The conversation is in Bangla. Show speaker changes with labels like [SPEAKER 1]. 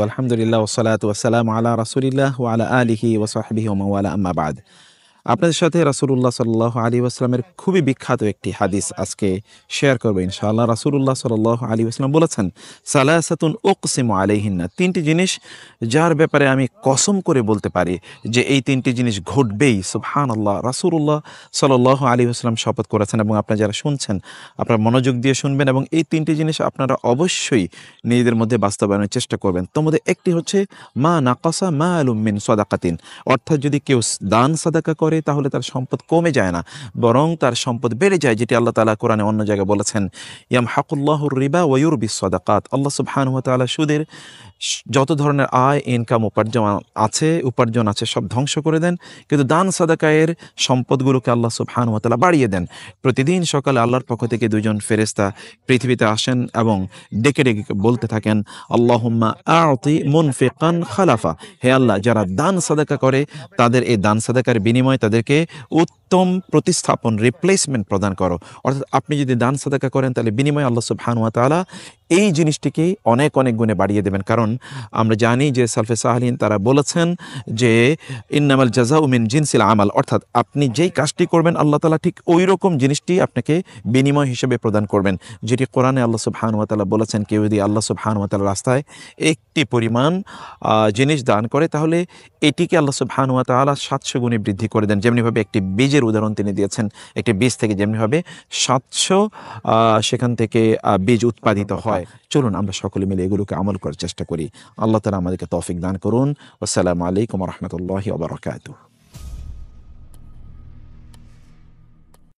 [SPEAKER 1] আলহামদুলিল্লাহ ওয়াসসালাতু ওয়াসসালামু আলা রাসূলিল্লাহ ওয়া আলা আলিহি ওয়া সাহবিহি ওয়া মাওয়ালা আম্মা বা'দ। আপনাদের সাথে রাসূলুল্লাহ সাল্লাল্লাহু আলাইহি ওয়াসাল্লামের খুবই বিখ্যাত একটি হাদিস আজকে শেয়ার করব ইনশাআল্লাহ। রাসূলুল্লাহ সাল্লাল্লাহু আলাইহি ওয়াসাল্লাম বলেছেন, সালাসাতুন উকসিমু আলাইহিন্না, তিনটি জিনিস যার ব্যাপারে আমি কসম করে বলতে পারি যে এই তিনটি জিনিস ঘটবেই। সুবহানাল্লাহ, রাসূলুল্লাহ সাল্লাল্লাহু আলাইহি ওয়াসাল্লাম শপথ করেছেন এবং আপনারা যারা শুনছেন আপনারা মনোযোগ দিয়ে শুনবেন এবং এই তিনটি জিনিস আপনারা অবশ্যই নিজেদের মধ্যে বাস্তবায়নের চেষ্টা করবেন। তোর মধ্যে একটি হচ্ছে মা নাকাসা মালুম মিন সাদাকাতিন, অর্থাৎ যদি কেউ দান সাদাকা করে তাহলে তার সম্পদ কমে যায় না, বরং তার সম্পদ বেড়ে যায়, যেটি আল্লাহ তাআলা কোরআনে অন্য জায়গায় বলেছেন, ইয়ামহাকুল্লাহুর রিবা ওয়া ইউরবিস সাদাকাত। আল্লাহ সুবহানাহু ওয়া তাআলা সুদের যত ধরনের আয় ইনকাম উপার্জন আছে সব ধ্বংস করে দেন, কিন্তু দান সাদাকায়ের সম্পদগুলোকে আল্লাহ সুবহানাহু ওয়া তাআলা বাড়িয়ে দেন। প্রতিদিন সকালে আল্লাহর পক্ষ থেকে দুজন ফেরেশতা পৃথিবীতে আসেন এবং ডেকে ডেকে বলতে থাকেন, আল্লাহুম্মা আ'তি মুনফিকান খালাফা, হে আল্লাহ, যারা দান সাদাকা করে তাদের এই দান সাদাকার বিনিময়ে তাদেরকে উত্তম প্রতিস্থাপন রিপ্লেসমেন্ট প্রদান করো। অর্থাৎ আপনি যদি দান সাদাকা করেন তাহলে বিনিময়ে আল্লাহ সুবহানাহু ওয়া তাআলা এই জিনিসটিকে অনেক অনেক গুণে বাড়িয়ে দেবেন। কারণ আমরা জানি যে সালফে সাহালিন তারা বলেছেন যে ইন্নামাল জাযাউ মিন জিনসিল আমাল, অর্থাৎ আপনি যেই কাজটি করবেন আল্লাহ তাআলা ঠিক ওই রকম জিনিসটি আপনাকে বিনিময় হিসেবে প্রদান করবেন, যেটি কোরআনে আল্লাহ সুবহানাহু ওয়া তাআলা বলেছেন, কেউ যদি আল্লাহ সুবহানাহু ওয়া তাআলার রাস্তায় একটি পরিমাণ জিনিস দান করে তাহলে এটিকে আল্লাহ সুবহানাহু ওয়া তাআলা 700 গুণে বৃদ্ধি করে দেন। যেমনিভাবে একটি বীজের উদাহরণ তিনি দিয়েছেন, একটি বীজ থেকে যেমনিভাবে 700 সেখান থেকে বীজ উৎপাদিত হয়। চলুন আমরা সকলে মিলে এগুলোকে আমল করার চেষ্টা করি। আল্লাহ তাআলা আমাদেরকে তৌফিক দান করুন। আসসালামু আলাইকুম ওয়া রাহমাতুল্লাহি ওয়া বারাকাতুহু।